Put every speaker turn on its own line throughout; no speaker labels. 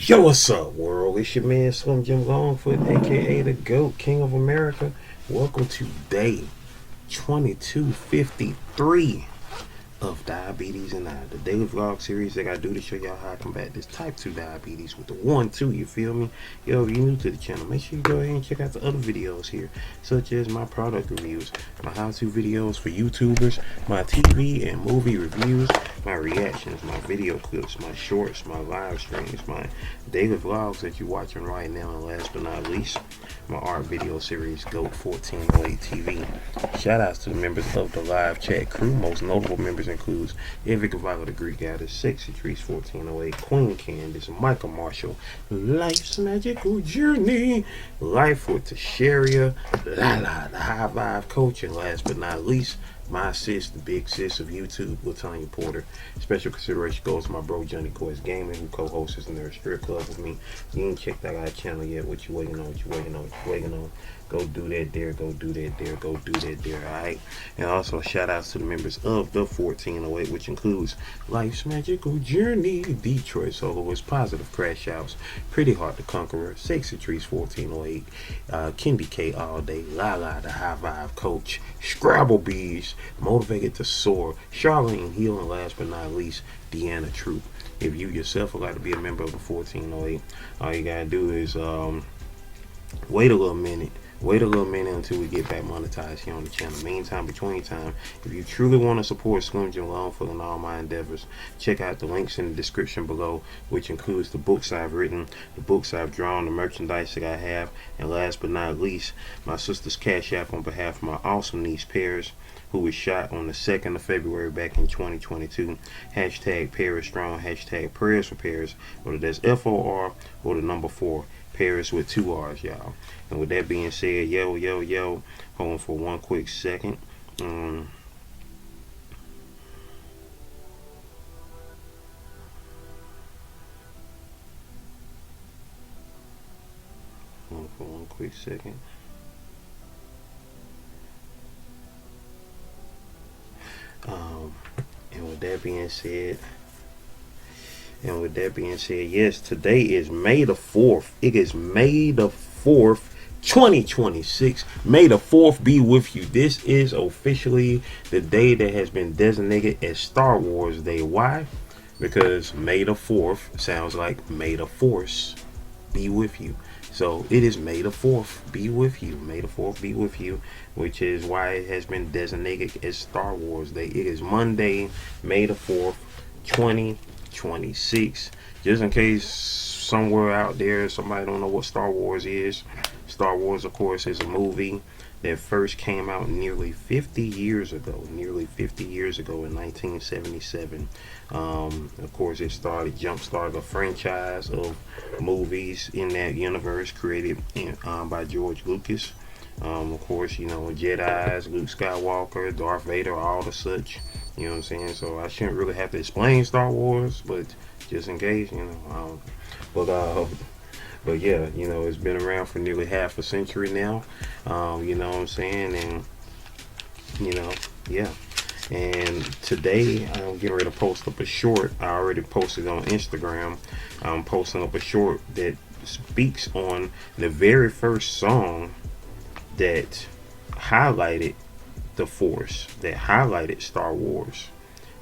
Yo, what's up, world? It's your man Slim Jim Longfoot, aka the GOAT, King of America. Welcome to day 2253 of Diabetes and I, the daily vlog series that I do to show y'all how to combat this type 2 diabetes with the 1-2, you feel me? Yo, if you're new to the channel, make sure you go ahead and check out the other videos here, such as my product reviews, my how-to videos for YouTubers, my TV and movie reviews, my reactions, my video clips, my shorts, my live streams, my daily vlogs that you're watching right now, and last but not least, my art video series, GOAT 1408 TV. Shoutouts to the members of the live chat crew. Most notable members includes Evic Viola, the Greek Goddess, Sexy Trees 1408, Queen Candace, Michael Marshall, Life's Magical Journey, Life with Tasharia, Lala, the High Vibe Coach, and last but not least, my sis, the big sis of YouTube, Latanya Porter. Special consideration goes to my bro Johnny Coy's Gaming, who co-hosts in their strip club with me. You ain't checked out our channel yet. What you waiting on? What you waiting on? What you waiting on? Go do that there. Go do that there. Go do that there. Alright. And also shout outs to the members of the 1408, which includes Life's Magical Journey, Detroit Soloist, Positive Crash Outs, Pretty Hard to Conqueror, Sexy Trees 1408, Kendi K All Day, Lala the High Vibe Coach, Scrabble Bees, Motivated to Soar, Charlene Hill, and last but not least, Deanna Troop. If you yourself would like to be a member of the 1408, all you gotta do is wait a little minute. Wait a little minute until we get back monetized here on the channel. Meantime, between time, if you truly want to support Slim Jim Longfoot and all my endeavors, check out the links in the description below, which includes the books I've written, the books I've drawn, the merchandise that I have, and last but not least, my sister's Cash App on behalf of my awesome niece Paris, who was shot on the 2nd of February back in 2022. Hashtag Paris Strong, hashtag Prayers for Paris, whether that's FOR or the number 4. Paris with 2 R's, y'all. And with that being said, yo, hold on for one quick second. Hold on for one quick second. And with that being said, yes, today is May the 4th. It is May the 4th, 2026. May the 4th be with you. This is officially the day that has been designated as Star Wars Day. Why? Because May the 4th sounds like May the Force be with you. So it is May the 4th be with you. May the 4th be with you, which is why it has been designated as Star Wars Day. It is Monday, May the 4th, 2026. Just in case somewhere out there somebody don't know what Star Wars is. Star Wars, of course, is a movie that first came out nearly 50 years ago. Nearly 50 years ago in 1977. Of course, it jump-started a franchise of movies in that universe created by George Lucas. Of course, you know, Jedi's, Luke Skywalker, Darth Vader, all the such. You know what I'm saying? So I shouldn't really have to explain Star Wars, but just in case, you know. But yeah, you know, it's been around for nearly half a century now. You know what I'm saying? And, you know, yeah. And today I'm getting ready to post up a short. I already posted on Instagram. I'm posting up a short that speaks on the very first song that highlighted the Force, that highlighted Star Wars.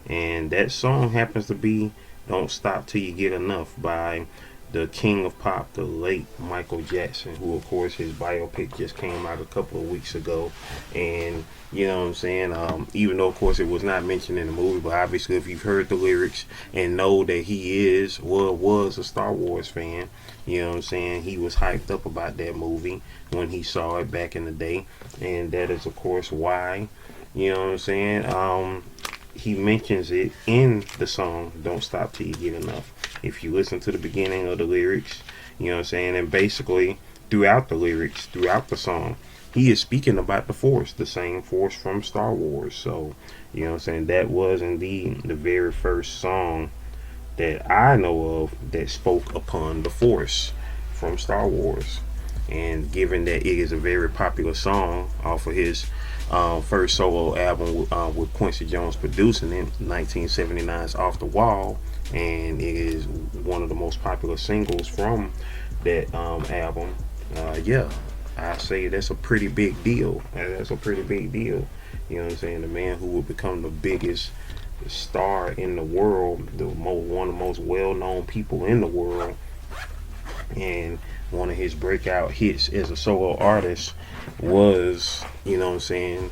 And that song happens to be Don't Stop Till You Get Enough by the king of pop, the late Michael Jackson, who of course his biopic just came out a couple of weeks ago. And you know what I'm saying, even though of course it was not mentioned in the movie, but obviously if you've heard the lyrics and know that he was a Star Wars fan, you know what I'm saying, he was hyped up about that movie when he saw it back in the day. And that is of course why, you know what I'm saying, he mentions it in the song Don't Stop Till You Get Enough. If you listen to the beginning of the lyrics, you know what I'm saying, and basically throughout the lyrics, throughout the song, he is speaking about the Force, the same Force from Star Wars. So, you know what I'm saying, that was indeed the very first song that I know of that spoke upon the Force from Star Wars. And given that it is a very popular song off of his first solo album with Quincy Jones producing it, 1979's Off the Wall, and it is one of the most popular singles from that album. Yeah, I say that's a pretty big deal. That's a pretty big deal. You know what I'm saying? The man who would become the biggest star in the world, one of the most well-known people in the world, and one of his breakout hits as a solo artist was, you know what I'm saying,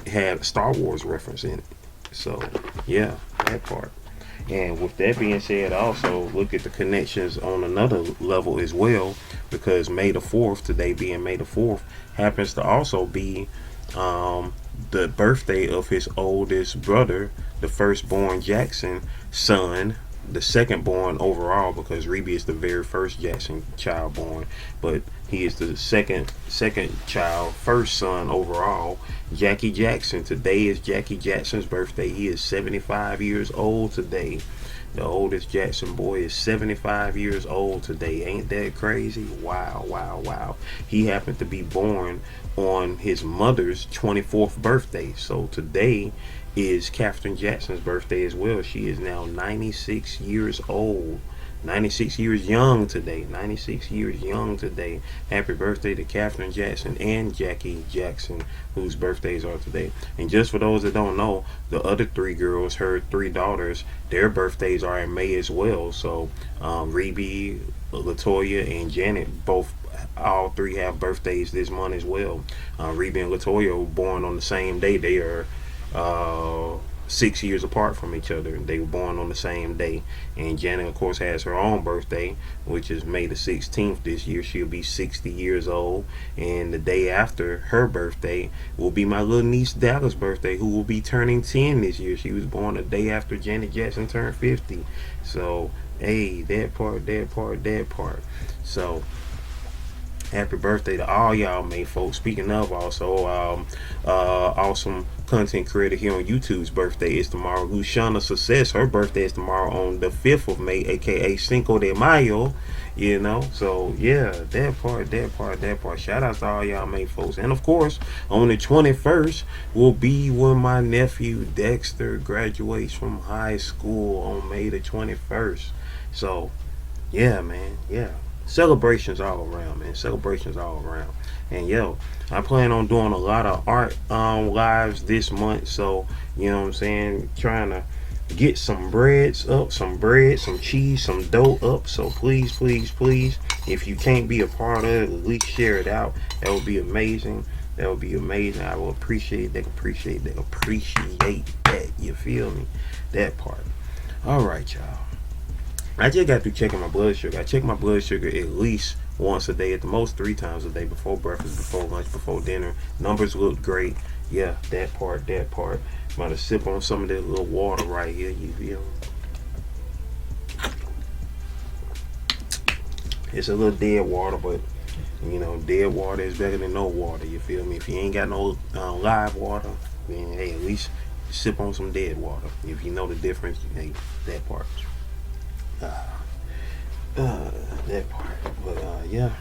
had a Star Wars reference in it. So yeah, that part. And with that being said, also look at the connections on another level as well, because May the 4th, today being May the 4th, happens to also be the birthday of his oldest brother, the firstborn Jackson son, the second born overall, because Reby is the very first Jackson child born, but he is the second child, first son overall. Jackie Jackson. Today is Jackie Jackson's birthday. He is 75 years old today. The oldest Jackson boy is 75 years old today. Ain't that crazy? Wow, wow, wow. He happened to be born on his mother's 24th birthday. So today is Katherine Jackson's birthday as well. She is now 96 years old. 96 years young today. 96 years young today. Happy birthday to Katherine Jackson and Jackie Jackson, whose birthdays are today. And just for those that don't know, the other three girls, her three daughters, their birthdays are in May as well. So Reby, Latoya, and Janet, all three have birthdays this month as well. Reby and Latoya were born on the same day. They are 6 years apart from each other. They were born on the same day. And Janet, of course, has her own birthday, which is May the 16th this year. She'll be 60 years old. And the day after her birthday will be my little niece Dallas' birthday, who will be turning 10 this year. She was born the day after Janet Jackson turned 50. So, hey, that part. So, happy birthday to all y'all May folks. Speaking of, also awesome content creator here on YouTube's birthday is tomorrow. Luciana Success, her birthday is tomorrow on the 5th of May, aka Cinco de Mayo. You know, so yeah, that part. Shout out to all y'all May folks. And of course, on the 21st will be when my nephew Dexter graduates from high school on May the 21st. So yeah, man, yeah. Celebrations all around, man. Celebrations all around. And yo, I plan on doing a lot of art lives this month. So, you know what I'm saying? Trying to get some breads up, some bread, some cheese, some dough up. So please, if you can't be a part of it, at least share it out. That would be amazing. That would be amazing. I will appreciate that. You feel me? That part. All right, y'all. I just got through checking my blood sugar. I check my blood sugar at least once a day, at the most 3 times a day, before breakfast, before lunch, before dinner. Numbers look great. Yeah, that part. I'm about to sip on some of that little water right here. You feel me? It's a little dead water, but you know, dead water is better than no water. You feel me? If you ain't got no live water, then hey, at least sip on some dead water. If you know the difference, hey, that part. That part. But yeah,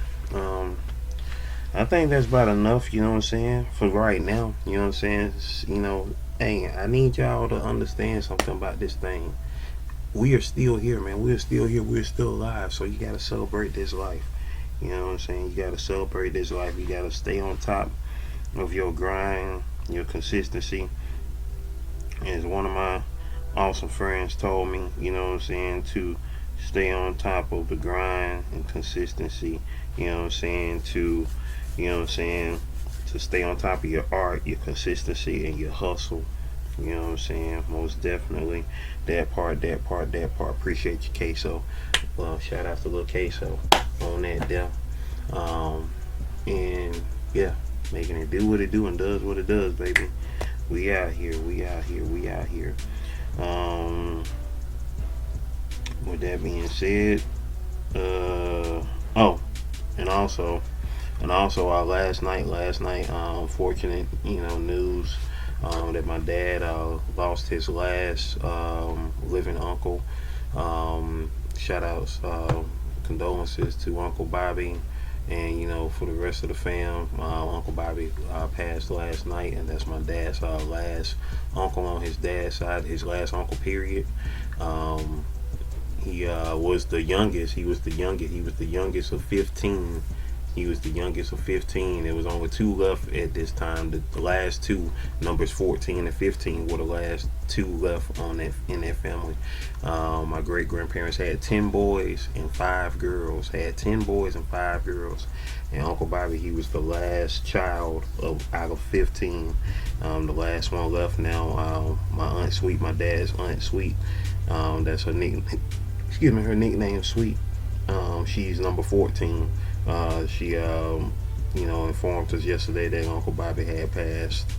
I think that's about enough, you know what I'm saying, for right now. You know what I'm saying? You know, hey, I need y'all to understand something about this thing. We are still here, man. We're still here. We're still alive. So you gotta celebrate this life. You know what I'm saying? You gotta celebrate this life. You gotta stay on top of your grind, your consistency. As one of my awesome friends told me, you know what I'm saying, to stay on top of the grind and consistency, you know what I'm saying, to stay on top of your art, your consistency, and your hustle. You know what I'm saying? Most definitely. That part. Appreciate you, Queso. Well, shout out to little Queso on that there. And yeah, making it do what it do and does what it does, baby. We out here. With that being said, and also last night, unfortunate, you know, news that my dad lost his last living uncle. Shoutouts, condolences to Uncle Bobby, and you know, for the rest of the fam. Uncle Bobby passed last night, and that's my dad's last uncle on his dad's side, his last uncle period. He was the youngest. He was the youngest. He was the youngest of 15. He was the youngest of 15. There was only two left at this time. The last two, numbers 14 and 15, were the last two left on that in that family. My great grandparents had 10 boys and 5 girls. Had 10 boys and 5 girls. And Uncle Bobby, he was the last child out of 15. The last one left now. My Aunt Sweet, my dad's Aunt Sweet. That's her nickname. Excuse me, her nickname Sweet. She's number 14. She informed us yesterday that Uncle Bobby had passed,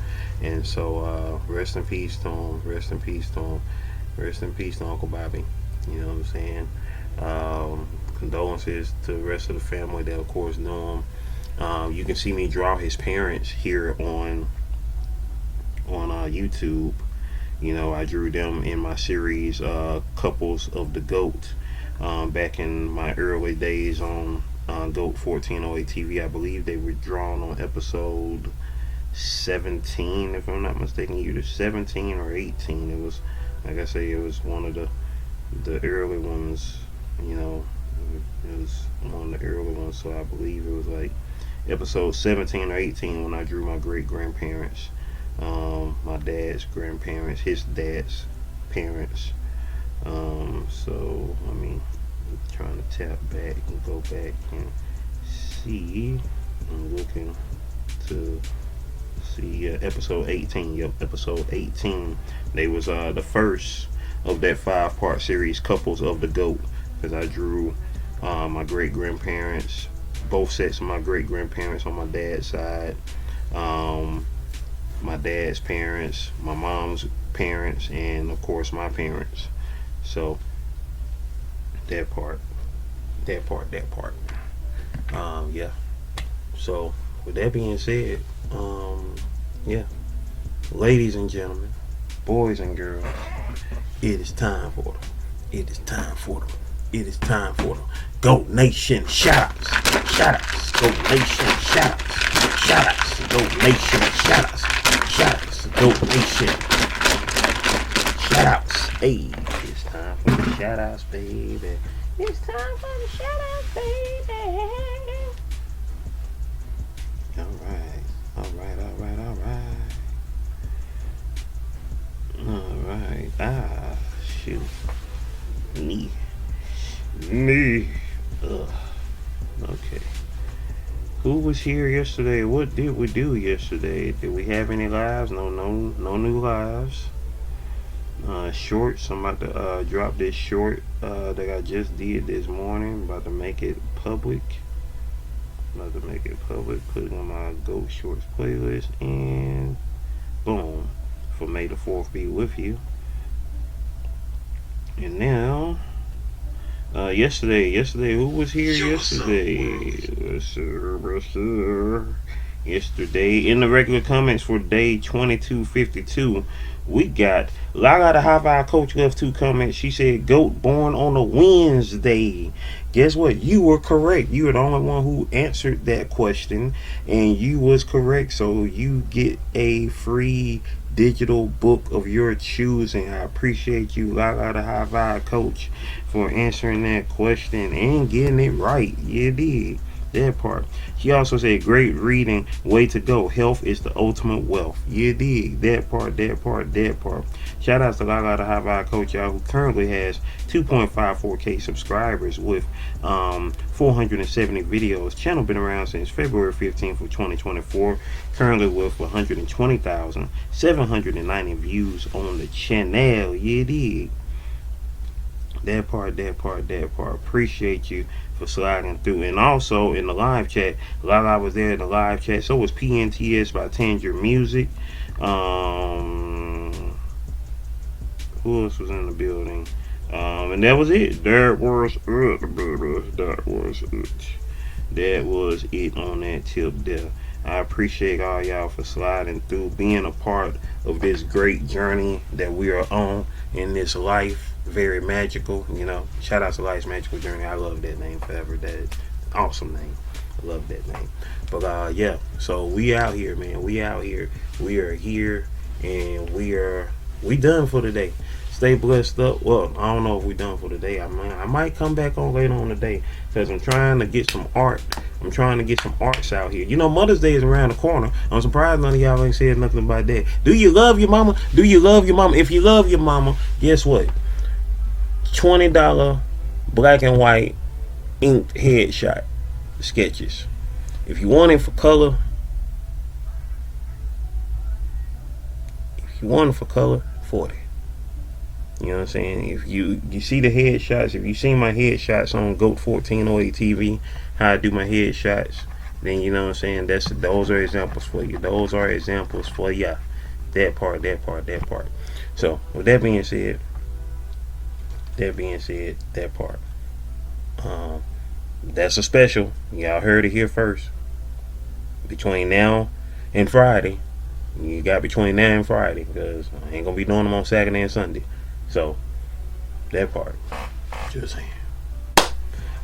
and so rest in peace to him. Rest in peace to him. Rest in peace to Uncle Bobby. You know what I'm saying? Condolences to the rest of the family that, of course, knew him. You can see me draw his parents here on YouTube. You know, I drew them in my series Couples of the GOAT back in my early days on GOAT 1408 TV. I believe they were drawn on episode 17, if I'm not mistaken, either 17 or 18. It was, like I say, it was one of the early ones. You know, it was one of the early ones, so I believe it was like episode 17 or 18 when I drew my great grandparents. My dad's grandparents, his dad's parents. So I mean, I'm trying to tap back and go back and see. I'm looking to see episode 18. Yep, episode 18. They was the first of that 5-part series, Couples of the GOAT, because I drew my great grandparents, both sets of my great grandparents on my dad's side. My dad's parents, my mom's parents, and of course my parents. So that part. Yeah. So with that being said, yeah, ladies and gentlemen, boys and girls, it is time for them. It is time for them. It is time for them. GOAT Nation shoutouts. Shoutouts. GOAT Nation shoutouts. Shoutouts. GOAT Nation shoutouts. Shoutouts. GOAT Nation shoutouts. Hey, it's time for the shoutouts, baby. It's time for the shoutouts, baby. Alright. Shoot. Knee. Ugh. Okay. Who was here yesterday? What did we do yesterday? Did we have any lives? No new lives. Shorts. I'm about to drop this short that I just did this morning. About to make it public. Put it on my GOAT Shorts playlist, and boom, for May the 4th be with you. And now, yesterday, who was here yesterday? Yesterday, in the regular comments for day 2252, we got Lala the High Vibe Coach left 2 comments. She said, GOAT born on a Wednesday. Guess what? You were correct. You were the only one who answered that question, and you was correct. So you get a free digital book of your choosing. I appreciate you, Lala the High Vibe Coach, for answering that question and getting it right. You did. That part. She also said, great reading, way to go. Health is the ultimate wealth. You dig. That part. Shout out to Lala the High Vibe Coach, y'all, who currently has 2.54K subscribers with 470 videos. Channel been around since February 15th of 2024. Currently with 120,790 views on the channel. You dig. That part. Appreciate you for sliding through. And also in the live chat, Lala was there in the live chat. So was PNTS by Tanger Music. Who else was in the building? And that was it. That was it on that tip there. I appreciate all y'all for sliding through, being a part of this great journey that we are on in this life. Very magical, you know. Shout out to Life's Magical Journey. I love that name forever. That awesome name. I love that name. But yeah, so we out here, man. We out here. We are here, and we done for today. Stay Stay blessed up. Well, I don't know if we're done for today. I might come back on later on today because I'm trying to get some art. I'm trying to get some arts out here. You know, Mother's Day is around the corner. I'm surprised none of y'all ain't said nothing about that. Do you love your mama? Do you love your mama? If you love your mama, guess what? $20 black and white inked headshot sketches. If you want it for color, $40. You know what I'm saying? If you see the headshots, if you see my headshots on Goat 1408 TV, how I do my headshots, then you know what I'm saying. Those are examples for you. Those are examples for ya. That part. So with that being said, that part. That's a special. Y'all heard it here first. Between now and Friday, you got between now and Friday, because I ain't gonna be doing them on Saturday and Sunday. So that part. Just saying.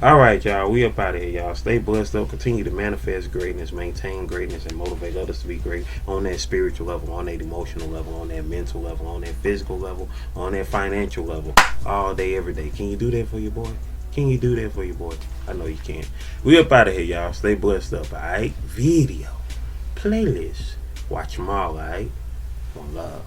Alright, y'all, we up out of here, y'all. Stay blessed up, continue to manifest greatness, maintain greatness, and motivate others to be great on that spiritual level, on that emotional level, on that mental level, on that physical level, on that financial level, all day, every day. Can you do that for your boy? Can you do that for your boy? I know you can. We up out of here, y'all. Stay blessed up, alright? Video, playlist, watch them all, alright? One love.